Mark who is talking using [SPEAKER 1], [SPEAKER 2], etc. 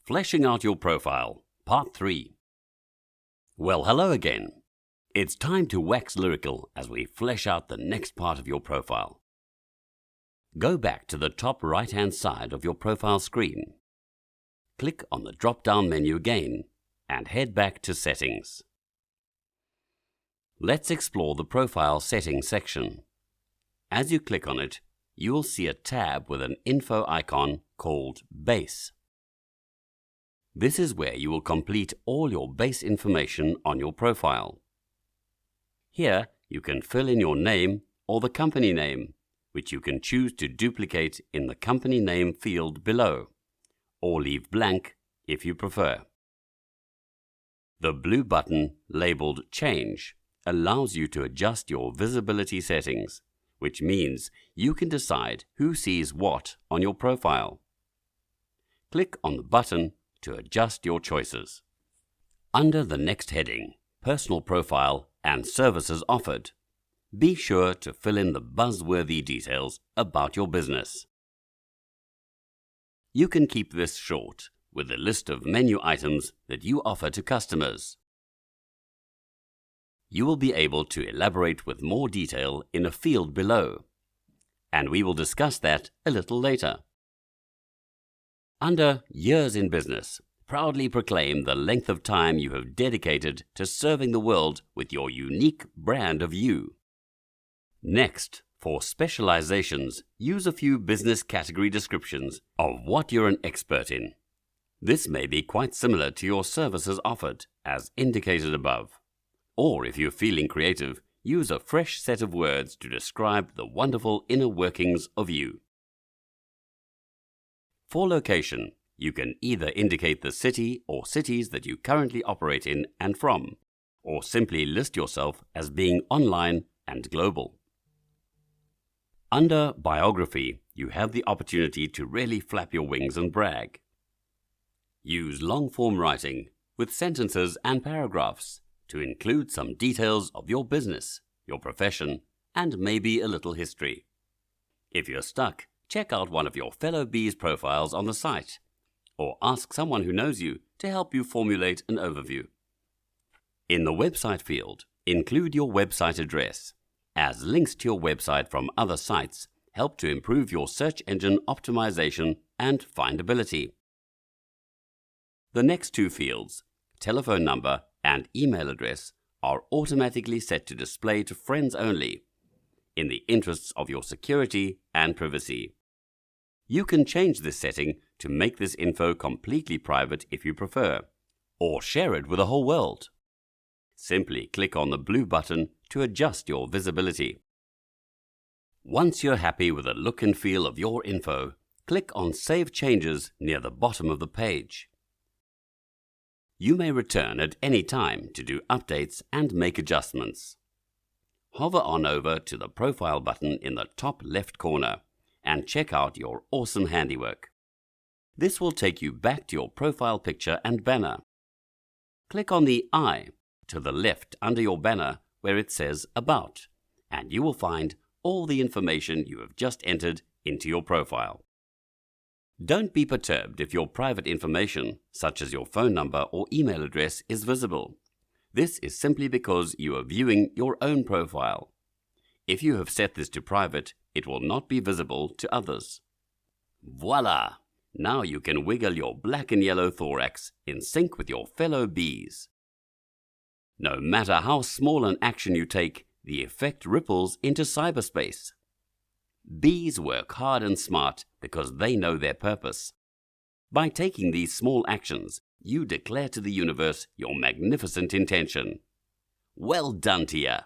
[SPEAKER 1] Fleshing out your profile, Part 3. Well, hello again. It's time to wax lyrical as we flesh out the next part of your profile. Go back to the top right-hand side of your profile screen. Click on the drop-down menu again and head back to Settings. Let's explore the Profile Settings section. As you click on it, you will see a tab with an info icon called Base. This is where you will complete all your base information on your profile. Here, you can fill in your name or the company name, which you can choose to duplicate in the company name field below, or leave blank if you prefer. The blue button labeled Change allows you to adjust your visibility settings, which means you can decide who sees what on your profile. Click on the button to adjust your choices. Under the next heading, Personal Profile and Services Offered, be sure to fill in the buzzworthy details about your business. You can keep this short with a list of menu items that you offer to customers. You will be able to elaborate with more detail in a field below, and we will discuss that a little later. Under Years in Business, proudly proclaim the length of time you have dedicated to serving the world with your unique brand of you. Next, for specializations, use a few business category descriptions of what you're an expert in. This may be quite similar to your services offered, as indicated above. Or if you're feeling creative, use a fresh set of words to describe the wonderful inner workings of you. For location, you can either indicate the city or cities that you currently operate in and from, or simply list yourself as being online and global. Under Biography, you have the opportunity to really flap your wings and brag. Use long-form writing with sentences and paragraphs to include some details of your business, your profession, and maybe a little history. If you're stuck, check out one of your fellow bees profiles on the site, or ask someone who knows you to help you formulate an overview. In the website field, include your website address, as links to your website from other sites help to improve your search engine optimization and findability. The next two fields, telephone number and email address, are automatically set to display to friends only, in the interests of your security and privacy. You can change this setting to make this info completely private if you prefer, or share it with the whole world. Simply click on the blue button to adjust your visibility. Once you're happy with the look and feel of your info, click on Save Changes near the bottom of the page. You may return at any time to do updates and make adjustments. Hover on over to the Profile button in the top left corner and check out your awesome handiwork. This will take you back to your profile picture and banner. Click on the I to the left under your banner where it says About, and you will find all the information you have just entered into your profile. Don't be perturbed if your private information, such as your phone number or email address, is visible. This is simply because you are viewing your own profile. If you have set this to private, it will not be visible to others. Voila! Now you can wiggle your black and yellow thorax in sync with your fellow bees. No matter how small an action you take, the effect ripples into cyberspace. Bees work hard and smart because they know their purpose. By taking these small actions, you declare to the universe your magnificent intention. Well done to ya!